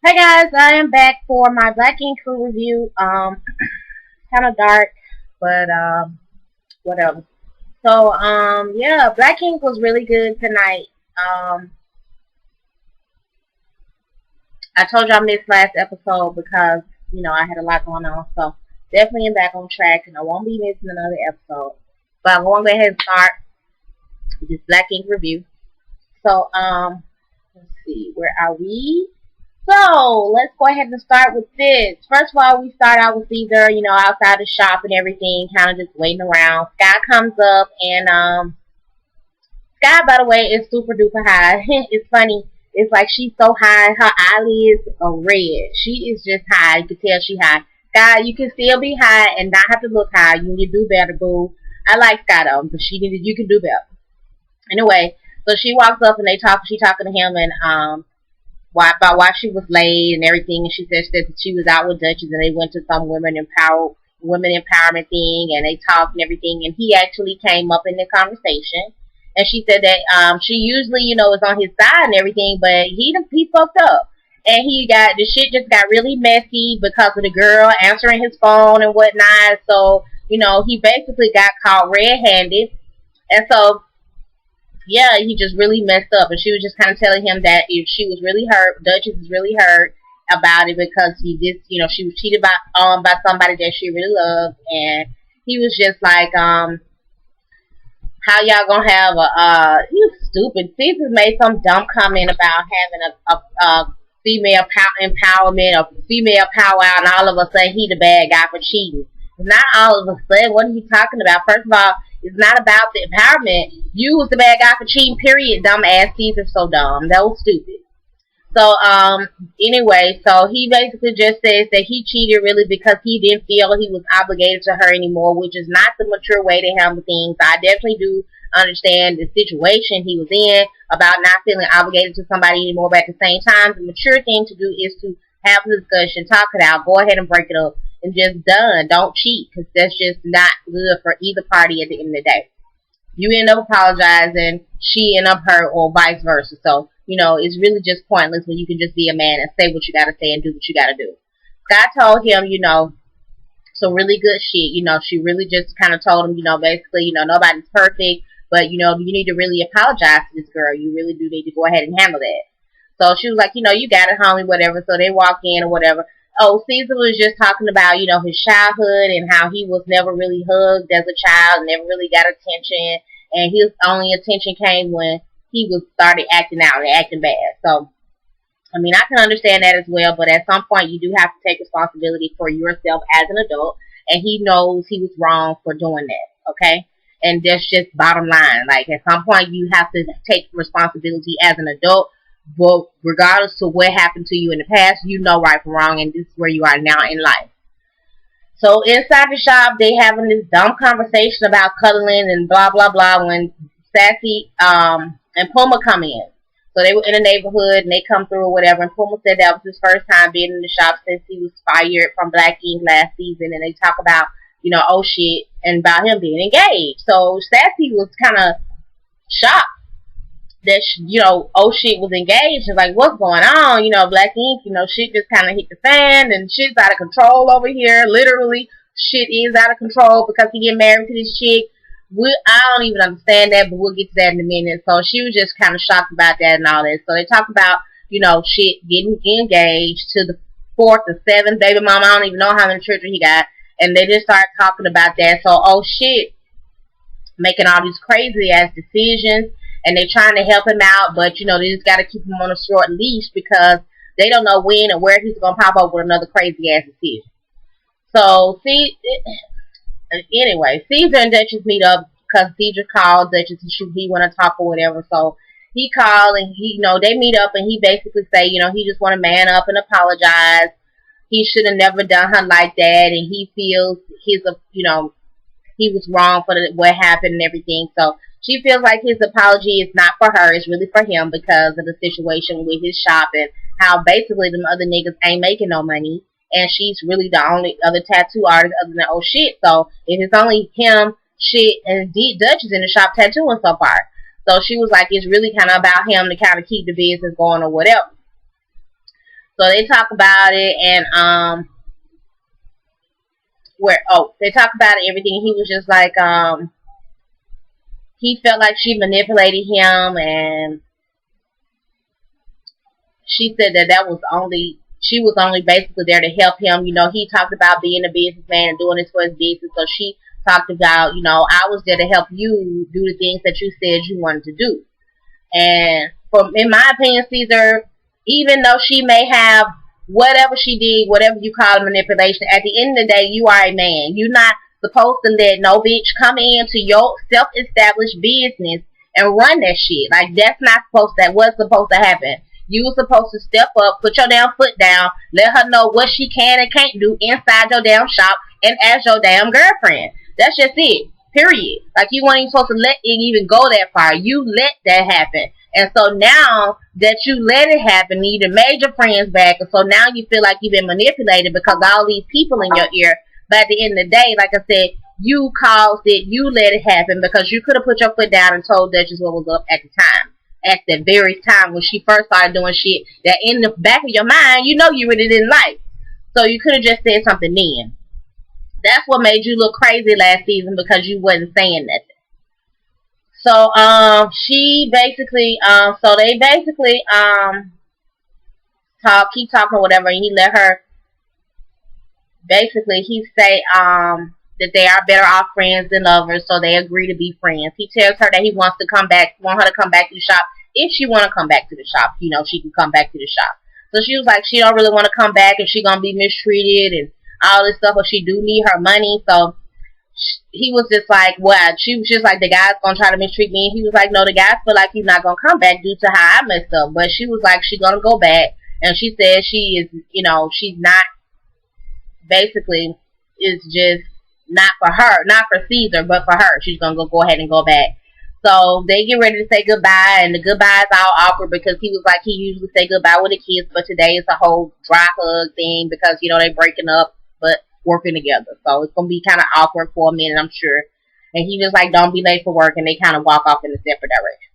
Hey guys, I am back for my Black Ink Crew review. Kind of dark, but whatever. So yeah, Black Ink was really good tonight. Um, I told you I missed last episode because I had a lot going on. So definitely am back on track, and I won't be missing another episode. But I'm going to go ahead and start with this Black Ink review. So let's see, where are we? So let's go ahead and start with this. First of all, we start out with Caesar, outside the shop and everything, kind of just waiting around. Sky comes up, and Sky, by the way, is super duper high. It's funny. It's like she's so high, her eyelids are red. She is just high. You can tell she high. Sky, you can still be high and not have to look high. You need to do better, boo. I like Sky though, but you can do better. Anyway, so she walks up and she talking to him, and about why she was late and everything. And she said that she was out with Duchess and they went to some women empowerment thing, and they talked and everything. And he actually came up in the conversation. And she said that she usually, is on his side and everything, but he fucked up. And the shit just got really messy because of the girl answering his phone and whatnot. So, he basically got caught red handed. And so yeah, he just really messed up. And she was just kind of telling him that if she was really hurt, Duchess was really hurt about it because she was cheated by somebody that she really loved. And he was just like, how y'all gonna have he was stupid. Caesar made some dumb comment about having a female empowerment or female power out, and all of a sudden he the bad guy for cheating. Not all of a sudden. What are you talking about? First of all, it's not about the empowerment. You was the bad guy for cheating, period. Dumb ass. Caesar so dumb. That was stupid. So anyway, so he basically just says that he cheated really because he didn't feel he was obligated to her anymore, which is not the mature way to handle things. I definitely do understand the situation he was in about not feeling obligated to somebody anymore, but at the same time, the mature thing to do is to have a discussion, talk it out, go ahead and break it up, and just done. Don't cheat because that's just not good for either party at the end of the day. You end up apologizing, she end up hurt, or vice versa. So, it's really just pointless when you can just be a man and say what you gotta say and do what you gotta do. Scott told him, some really good shit. She really just kind of told him, basically, nobody's perfect, but, you need to really apologize to this girl. You really do need to go ahead and handle that. So she was like, you got it, homie, whatever. So they walk in or whatever. Oh, Caesar was just talking about, his childhood and how he was never really hugged as a child, never really got attention, and his only attention came when he was started acting out and acting bad. So, I mean, I can understand that as well, but at some point you do have to take responsibility for yourself as an adult, and he knows he was wrong for doing that, okay? And that's just bottom line. Like, at some point you have to take responsibility as an adult, but regardless of what happened to you in the past, you know right from wrong, and this is where you are now in life. So inside the shop, they having this dumb conversation about cuddling and blah blah blah when Sassy and Puma come in. So they were in the neighborhood and they come through or whatever. And Puma said that was his first time being in the shop since he was fired from Black Ink last season. And they talk about, oh shit, and about him being engaged. So Sassy was kind of shocked that oh shit was engaged and like what's going on, Black Ink, shit just kind of hit the fan and shit's out of control over here. Literally, shit is out of control because he get married to this chick. I don't even understand that, but we'll get to that in a minute. So she was just kind of shocked about that and all that. So they talk about shit getting engaged to the fourth or seventh baby mama. I don't even know how many children he got, and they just start talking about that. So oh shit, making all these crazy ass decisions, and they're trying to help him out, but they just got to keep him on a short leash because they don't know when and where he's gonna pop up with another crazy ass decision. So anyway, Caesar and Duchess meet up because Caesar called Duchess and he want to talk or whatever. So he called and they meet up and he basically say he just want to man up and apologize. He should have never done her like that, and he feels he was wrong for what happened and everything. So she feels like his apology is not for her, it's really for him because of the situation with his shop and how basically them other niggas ain't making no money. And she's really the only other tattoo artist other than oh shit. So if it's only him, shit, and Dutch is in the shop tattooing so far. So she was like, it's really kind of about him to kind of keep the business going or whatever. So they talk about it, and they talk about it, everything. He was just like he felt like she manipulated him, and she said that was only she was only basically there to help him. He talked about being a businessman and doing this for his business. So she talked about, I was there to help you do the things that you said you wanted to do. And in my opinion, Caesar, even though she may have whatever she did, whatever you call it, manipulation, at the end of the day, you are a man. You're not supposed to let no bitch come into your self-established business and run that shit. Like, that's not what's supposed to happen. You were supposed to step up, put your damn foot down, let her know what she can and can't do inside your damn shop and as your damn girlfriend. That's just it. Period. Like, you weren't even supposed to let it even go that far. You let that happen. And so now that you let it happen, you done made your friends back, and so now you feel like you've been manipulated because all these people in your ear. But at the end of the day, like I said, you caused it, you let it happen, because you could have put your foot down and told Duchess what was up at the time. At the very time when she first started doing shit that in the back of your mind, you really didn't like. So you could have just said something then. That's what made you look crazy last season, because you wasn't saying nothing. So she basically so they basically keep talking or whatever, and he let her basically he say that they are better off friends than lovers, so they agree to be friends. He tells her that he want her to come back to the shop. If she want to come back to the shop, she can come back to the shop. So she was like, she don't really want to come back, and she gonna be mistreated and all this stuff, but she do need her money. So he was just like, what? She was just like, the guy's gonna try to mistreat me. He was like, no, the guys feel like he's not gonna come back due to how I messed up. But she was like, she's gonna go back, and she said she is, she's not, basically, it's just not for her, not for Caesar, but for her. She's gonna go ahead and go back. So they get ready to say goodbye, and the goodbye is all awkward because he was like, he usually say goodbye with the kids, but today it's a whole dry hug thing because they breaking up but working together. So it's gonna be kind of awkward for a minute, I'm sure. And he was like, don't be late for work, and they kind of walk off in a separate direction.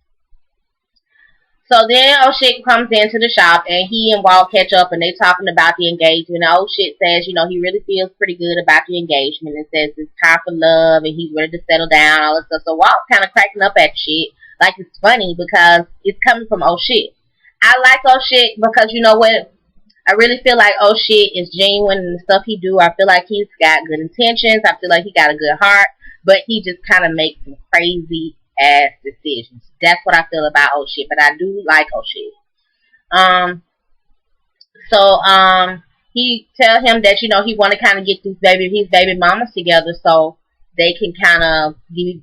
So then Shit comes into the shop, and he and Walt catch up, and they talking about the engagement. Shit says, he really feels pretty good about the engagement, and says it's time for love, and he's ready to settle down, all this stuff. So Walt's kind of cracking up at Shit, like it's funny because it's coming from Shit. I like Shit because you know what? I really feel like Shit is genuine in the stuff he do. I feel like he's got good intentions. I feel like he got a good heart, but he just kind of makes some crazy ass decisions. That's what I feel about Shit, but I do like Shit. He tell him that he want to kind of get his baby mamas together so they can kind of meet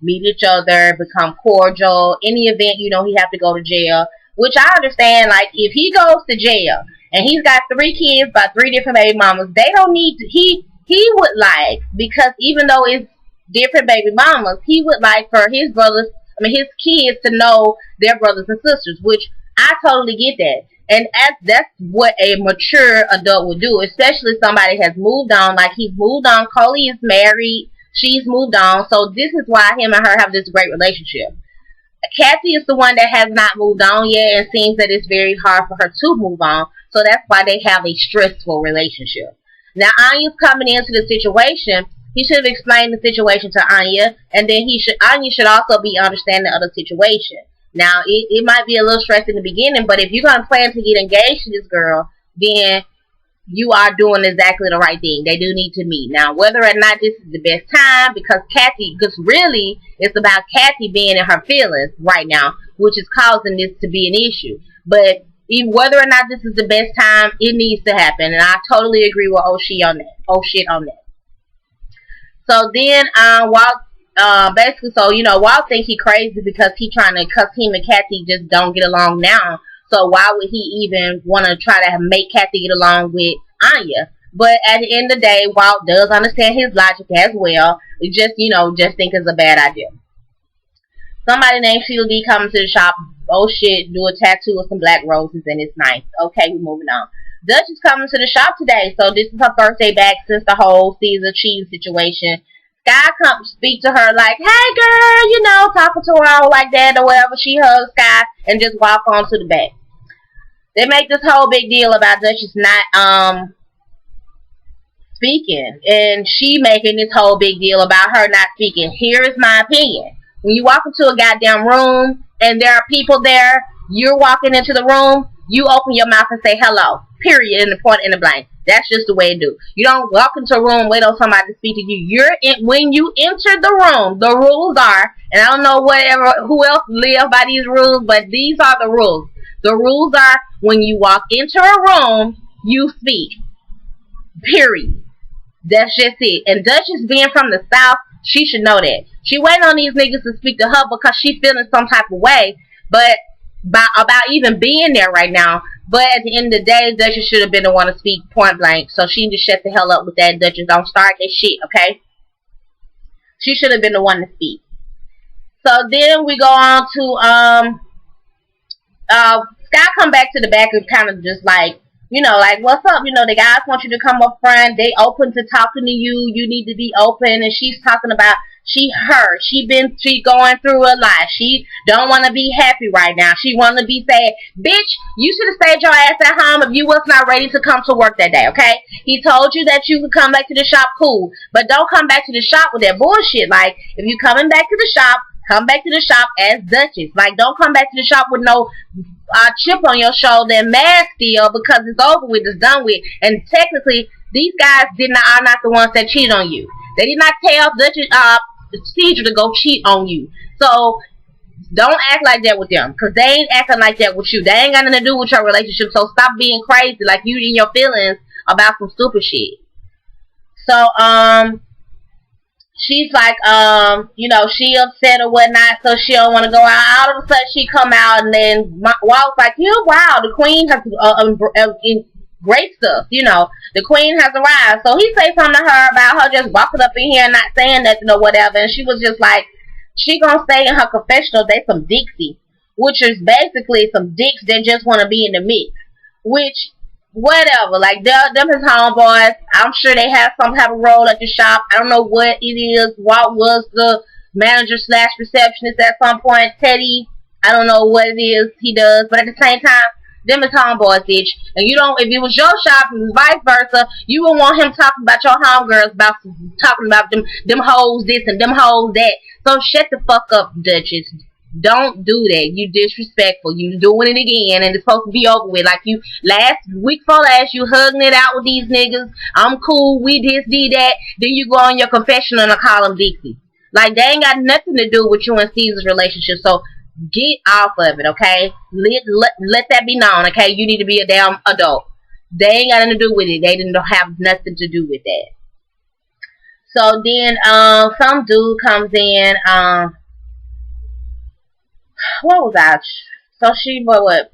each other, become cordial. In the event he have to go to jail, which I understand. Like, if he goes to jail and he's got 3 kids by 3 different baby mamas, they don't need to. He would like, because even though it's different baby mamas, he would like for his his kids to know their brothers and sisters, which I totally get that. And that's what a mature adult would do, especially somebody has moved on, like he's moved on. Coley is married, she's moved on, so this is why him and her have this great relationship. Kathy is the one that has not moved on yet, and seems that it's very hard for her to move on, so that's why they have a stressful relationship. Now, Anya's coming into the situation. He should have explained the situation to Anya, and then Anya should also be understanding of the situation. Now, it might be a little stressed in the beginning, but if you're going to plan to get engaged to this girl, then you are doing exactly the right thing. They do need to meet. Now, whether or not this is the best time, because really, it's about Kathy being in her feelings right now, which is causing this to be an issue. But whether or not this is the best time, it needs to happen, and I totally agree with Shit on that. So then, Walt, basically, Walt think he crazy because he trying to, cause him and Kathy just don't get along now. So why would he even want to try to make Kathy get along with Anya? But at the end of the day, Walt does understand his logic as well. We just think it's a bad idea. Somebody named Sheila D comes to the shop. Shit, do a tattoo with some black roses, and it's nice. Okay, we're moving on. Dutch is coming to the shop today, so this is her first day back since the whole Caesar cheese situation. Sky comes speak to her like, hey girl, talking to her all like that or whatever. She hugs Sky and just walk on to the back. They make this whole big deal about Duchess not speaking, and she making this whole big deal about her not speaking. Here is my opinion. When you walk into a goddamn room and there are people there, you're walking into the room, you open your mouth and say hello. Period. In the point in the blank. That's just the way to do. You don't walk into a room and wait on somebody to speak to you. You're in, when you enter the room, the rules are, and I don't know who else live by these rules, but these are the rules. The rules are when you walk into a room, you speak. Period. That's just it. And Duchess being from the South, she should know that. She waiting on these niggas to speak to her because she feeling some type of way, but about even being there right now. But at the end of the day, Duchess should have been the one to speak point blank. So she need to shut the hell up with that. Duchess, don't start that shit, okay? She should have been the one to speak. So then we go on to Scott come back to the back and kind of just like, you know, like, what's up? You know, the guys want you to come up front. They open to talking to you. You need to be open. And she's talking about she hurt. She going through a lot. She don't want to be happy right now. She want to be sad. Bitch, you should have stayed your ass at home if you was not ready to come to work that day, okay? He told you that you could come back to the shop, cool. But don't come back to the shop with that bullshit. Like, if you coming back to the shop, come back to the shop as Duchess. Like, don't come back to the shop with no chip on your shoulder and mad still because it's over with, it's done with. And technically, these guys are not the ones that cheated on you. They did not tell Duchess, Cedra to go cheat on you. So don't act like that with them, because they ain't acting like that with you. They ain't got nothing to do with your relationship. So stop being crazy like you in your feelings about some stupid shit. So she's like, you know, she upset or whatnot, so she don't want to go out. All of a sudden, she come out, and then Walt's like, wow, the queen has great stuff, you know, the queen has arrived. So he say something to her about her just walking up in here and not saying nothing or whatever, and she was just like, she gonna say in her confessional they some Dixie, which is basically some dicks that just want to be in the mix, which whatever, like them his homeboys. I'm sure they have some type of role at the shop. I don't know what it is. Walt was the manager / receptionist at some point. Teddy, I don't know what it is he does, but at the same time, them his homeboys, bitch. And you don't, if it was your shop and vice versa, you would want him talking about your homegirls, about talking about them hoes this and them hoes that. So shut the fuck up, Duchess. Don't do that. You disrespectful. You doing it again, and it's supposed to be over with. Like you week for last, you hugging it out with these niggas. I'm cool. We did that. Then you go on your confessional and call them Dixie. Like they ain't got nothing to do with you and Caesar's relationship. So get off of it, okay? Let that be known, okay? You need to be a damn adult. They ain't got nothing to do with it. They didn't have nothing to do with that. So then, some dude comes in. What was that? So she, what?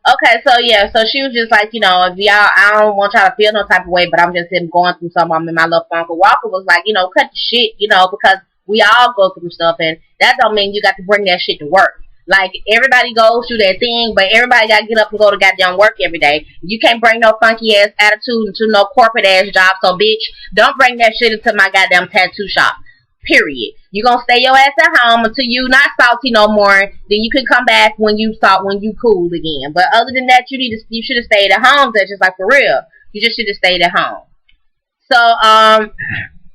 Okay, so yeah, so she was just like, you know, if y'all, I don't want y'all to feel no type of way, but I'm just going through something. I'm in my little funk. Walker was like, you know, cut the shit, you know, because we all go through stuff, and that don't mean you got to bring that shit to work. Like, everybody goes through that thing, but everybody got to get up and go to goddamn work every day. You can't bring no funky ass attitude into no corporate ass job, so bitch, don't bring that shit into my goddamn tattoo shop. Period. You gonna stay your ass at home until you not salty no more. Then you can come back when you cool again. But other than that, you should have stayed at home. That's just like for real. You just should have stayed at home. So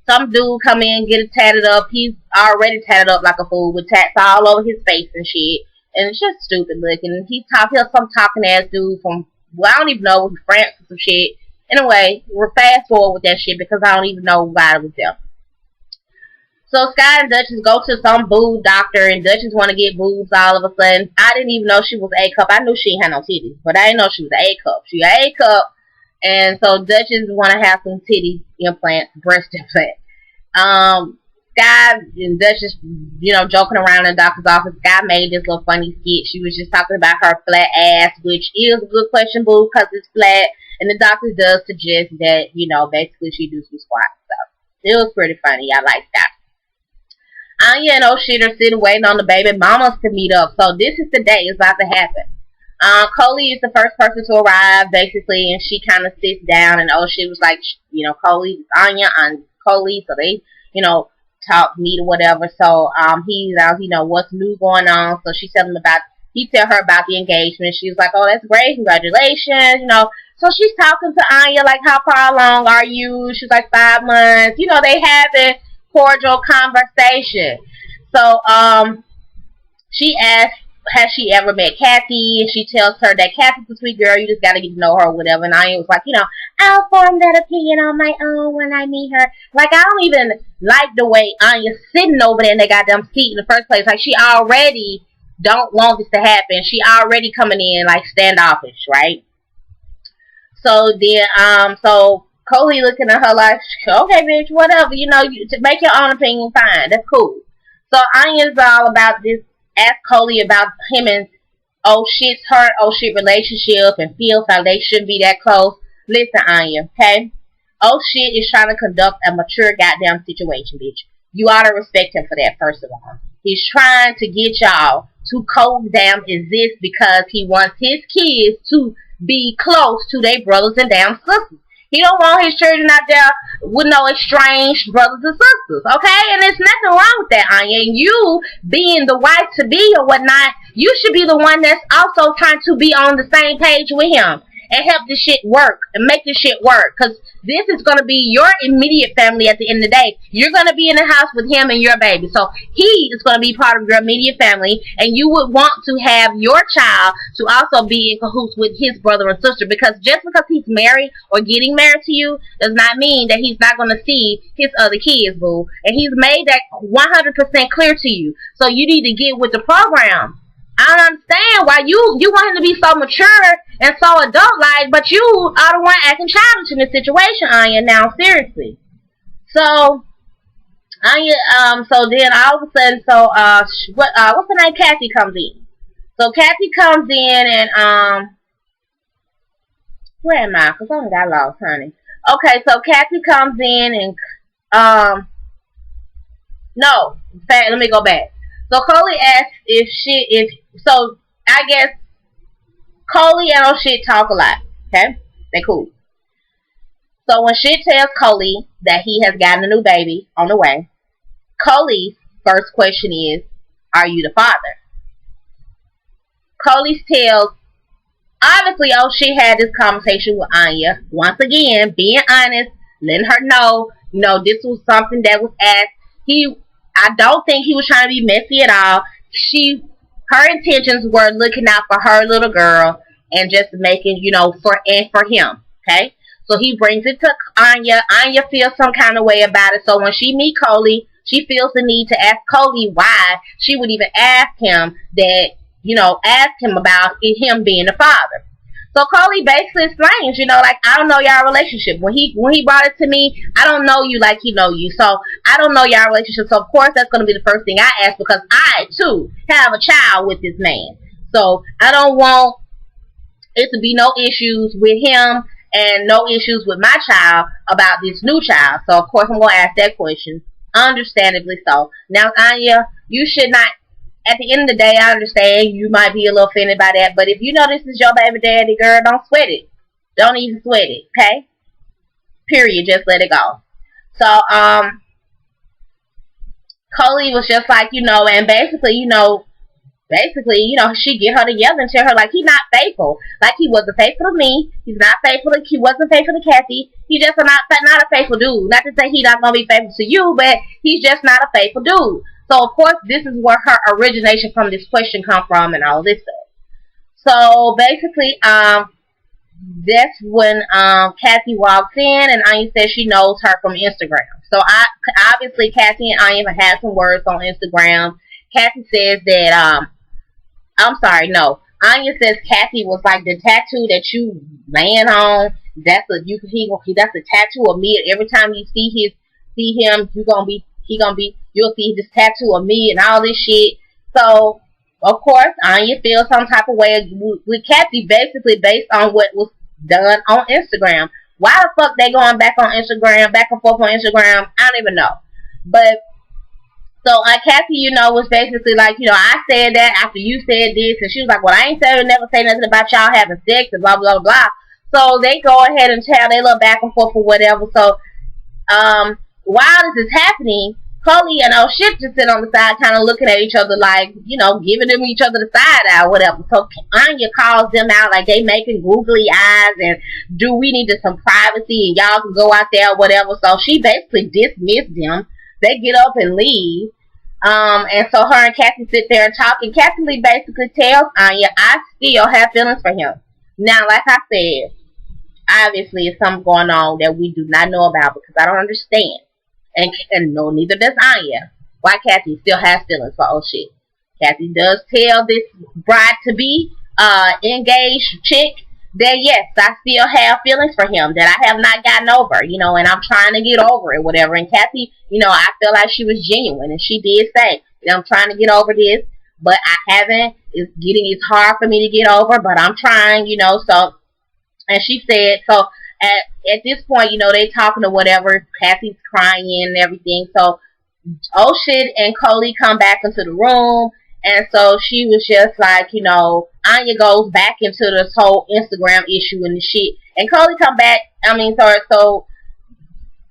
some dude come in, get it tatted up. He's already tatted up like a fool with tats all over his face and shit. And it's just stupid looking. He's some talking ass dude from, well, I don't even know, France or some shit. Anyway, we're fast forward with that shit because I don't even know why it was there. So Scott and Duchess go to some boob doctor, and Duchess want to get boobs all of a sudden. I didn't even know she was A-cup. I knew she ain't had no titties, but I didn't know she was A-cup. She A-cup, and so Duchess want to have some titty implants, breast implants. Scott and Duchess, you know, joking around in the doctor's office. Scott made this little funny skit. She was just talking about her flat ass, which is a good question, boo, because it's flat, and the doctor does suggest that, you know, basically she do some squats. So it was pretty funny. I like that. Anya and O'Shit are sitting waiting on the baby mamas to meet up. So this is the day it's about to happen. Coley is the first person to arrive, basically, and she kind of sits down, and O'Shit was like, you know, Coley, Anya and Coley, so they, you know, meet or whatever. So he's out, you know, what's new going on. So she telling him about he tell her about the engagement. She was like, oh, that's great, congratulations, So she's talking to Anya, like, how far along are you? She's like, 5 months. They having cordial conversation. So, she asked, has she ever met Kathy? And she tells her that Kathy's a sweet girl. You just got to get to know her or whatever. And Anya was like, I'll form that opinion on my own when I meet her. Like, I don't even like the way Anya's sitting over there in that goddamn seat in the first place. Like, she already don't want this to happen. She already coming in, like, standoffish, right? So then, so Coley looking at her like, okay, bitch, whatever. To make your own opinion, fine. That's cool. So Anya's all about this. Ask Coley about him and oh shit relationship and feels like they shouldn't be that close. Listen, Anya, okay? Oh shit is trying to conduct a mature goddamn situation, bitch. You ought to respect him for that, first of all. He's trying to get y'all to co-damn exist because he wants his kids to be close to their brothers and damn sisters. He don't want his children out there with no estranged brothers and sisters, okay? And there's nothing wrong with that, Anya. And you being the wife-to-be or whatnot, you should be the one that's also trying to be on the same page with him and help this shit work and make this shit work. Because this is going to be your immediate family at the end of the day. You're going to be in the house with him and your baby. So he is going to be part of your immediate family. And you would want to have your child to also be in cahoots with his brother and sister. Because just because he's married or getting married to you does not mean that he's not going to see his other kids, boo. And he's made that 100% clear to you. So you need to get with the program. I don't understand why you want him to be so mature and so adult-like, but you are the one acting childish in this situation, Anya. Now, seriously. So, Anya, so then all of a sudden, what's the name? Kathy comes in. So Kathy comes in and, where am I? Because I got lost, honey. Okay, so Kathy comes in and, no, in fact, let me go back. So Coley asks so I guess Coley and shit talk a lot. Okay? They cool. So when shit tells Coley that he has gotten a new baby on the way, Coley's first question is, are you the father? Coley tells, obviously, shit had this conversation with Anya. Once again, being honest, letting her know, this was something that was asked. I don't think he was trying to be messy at all. Her intentions were looking out for her little girl and just making, for him. Okay? So he brings it to Anya. Anya feels some kind of way about it. So when she meets Coley, she feels the need to ask Coley why she would even ask him that, ask him about him being the father. So Coley basically explains, I don't know y'all relationship. When he brought it to me, I don't know you like he know you. So I don't know y'all relationship. So of course that's going to be the first thing I ask because I too have a child with this man. So I don't want it to be no issues with him and no issues with my child about this new child. So of course I'm going to ask that question. Understandably so. Now Anya, you should not. At the end of the day, I understand you might be a little offended by that, but if you know this is your baby daddy, girl, don't sweat it. Don't even sweat it, okay? Period. Just let it go. So, Coley was just like, and basically, she get her together and tell her, like, he's not faithful. Like, he wasn't faithful to me. He wasn't faithful to Kathy. He's just not a faithful dude. Not to say he's not going to be faithful to you, but he's just not a faithful dude. So, of course, this is where her origination from this question come from and all this stuff. So, basically, that's when Kathy walks in and Anya says she knows her from Instagram. So, obviously, Kathy and Anya have had some words on Instagram. Kathy says that, Anya says Kathy was like the tattoo that you laying on. That's a tattoo of me. Every time you see him, you'll see this tattoo of me and all this shit. So, of course, Anya feels some type of way with Kathy, basically based on what was done on Instagram. Why the fuck they going back on Instagram, back and forth on Instagram? I don't even know. But, so Kathy, was basically like, I said that after you said this, and she was like, well, I ain't never say nothing about y'all having sex and blah, blah, blah. So they go ahead and tell they little back and forth or whatever. So, while this is happening, Chloe and oh shit just sitting on the side, kind of looking at each other like, you know, giving them each other the side eye or whatever. So Anya calls them out like they making googly eyes and do we need some privacy and y'all can go out there or whatever. So she basically dismissed them. They get up and leave. And so her and Cassie sit there and talk, and Cassie Lee basically tells Anya, I still have feelings for him. Now, like I said, obviously it's something going on that we do not know about because I don't understand. And no, neither does Anya. Why Cassie still has feelings for oh shit. Cassie does tell this bride to be engaged chick that yes, I still have feelings for him that I have not gotten over, you know, and I'm trying to get over it, whatever. And Cassie, you know, I feel like she was genuine and she did say, you know, I'm trying to get over this, but I haven't. It's hard for me to get over, but I'm trying, you know, so and she said, so at this point, you know, they talking or whatever. Cassie's crying and everything. So, oh shit, and Coley come back into the room. And so she was just like, you know, Anya goes back into this whole Instagram issue and the shit. And Coley come back, so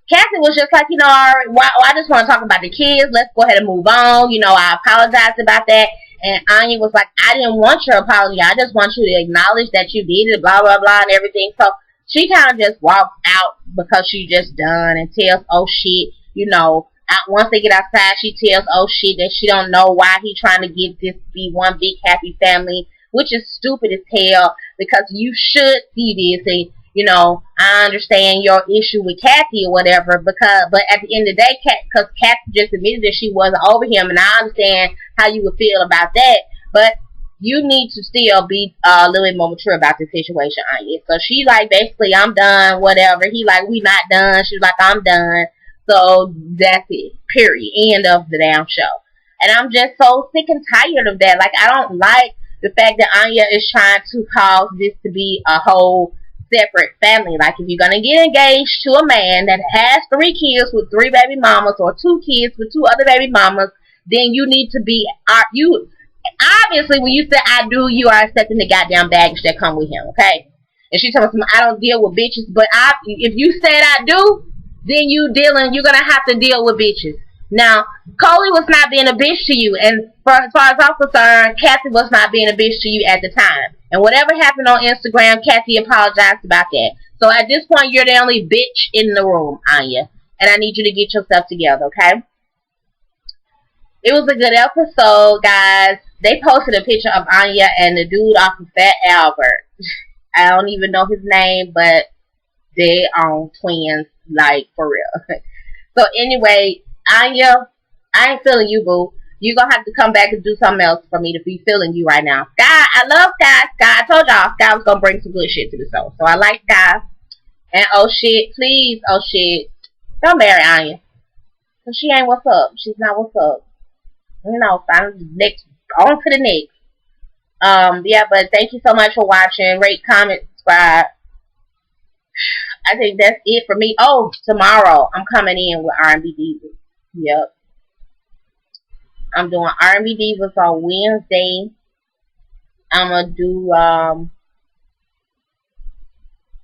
Cassie was just like, you know, all right, well, I just want to talk about the kids. Let's go ahead and move on. You know, I apologized about that. And Anya was like, I didn't want your apology. I just want you to acknowledge that you did it, blah, blah, blah, and everything. So she kind of just walked out because she just done and tells, oh, shit, you know, once they get outside, she tells, oh, shit, that she don't know why he trying to get this be one big happy family, which is stupid as hell because you should see this. And, you know, I understand your issue with Kathy or whatever, but at the end of the day, because Kathy just admitted that she wasn't over him, and I understand how you would feel about that, but you need to still be a little bit more mature about the situation, Anya. So she like, basically, I'm done, whatever. He like, we not done. She's like, I'm done. So that's it. Period. End of the damn show. And I'm just so sick and tired of that. Like, I don't like the fact that Anya is trying to cause this to be a whole separate family. Like, if you're gonna get engaged to a man that has 3 kids with 3 baby mamas or 2 kids with 2 other baby mamas, then you need to be you. Obviously, when you say I do, you are accepting the goddamn baggage that come with him. Okay? And she told me, I don't deal with bitches, but if you said I do, then you're gonna have to deal with bitches. Now, Coley was not being a bitch to you, and as far as I'm concerned, Kathy was not being a bitch to you at the time. And whatever happened on Instagram, Kathy apologized about that. So at this point, you're the only bitch in the room, Anya. And I need you to get yourself together, okay? It was a good episode, guys. They posted a picture of Anya and the dude off of Fat Albert. I don't even know his name, but they are twins, like, for real. So anyway, Anya, I ain't feeling you, boo. You're going to have to come back and do something else for me to be feeling you right now. Sky, I love Sky. Sky, I told y'all Sky was going to bring some good shit to the show. So I like Sky. And oh shit, please, oh shit, don't marry Anya. Because she ain't what's up. She's not what's up. You know, find the next, on to the next. Yeah, but thank you so much for watching. Rate, comment, subscribe. I think that's it for me. Oh, tomorrow I'm coming in with R&B Divas. Yep. I'm doing R&B Divas on Wednesday. I'm going to do,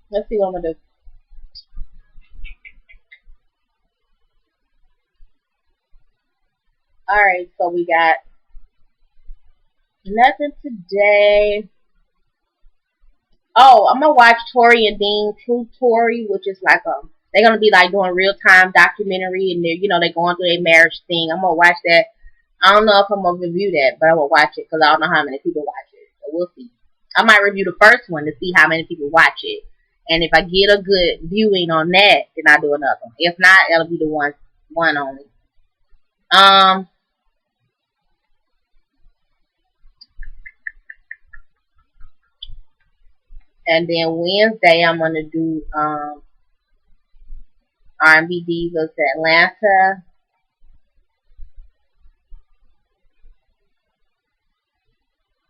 let's see what I'm going to do. Alright, so we got nothing today. Oh, I'm going to watch Tori and Dean, True Tori, which is like they're going to be like doing real-time documentary, and they're, you know, they're going through their marriage thing. I'm going to watch that. I don't know if I'm going to review that, but I'm going to watch it because I don't know how many people watch it. So we'll see. I might review the first one to see how many people watch it. And if I get a good viewing on that, then I'll do another one. If not, it'll be the one only. And then Wednesday, I'm going to do R&B Divas Atlanta.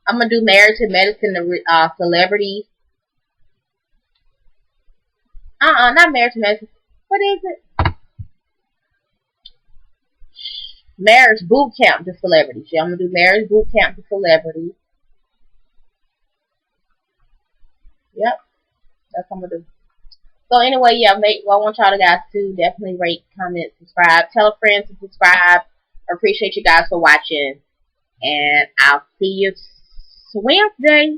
I'm going to do Married to Medicine, the celebrities. Not Married to Medicine. What is it? Marriage Boot Camp, the celebrities. Yeah, I'm going to do Marriage Boot Camp, the celebrities. Yep. That's what I'm going to do. So anyway, yeah, I want y'all guys to definitely rate, comment, subscribe. Tell a friend to subscribe. I appreciate you guys for watching. And I'll see you Wednesday.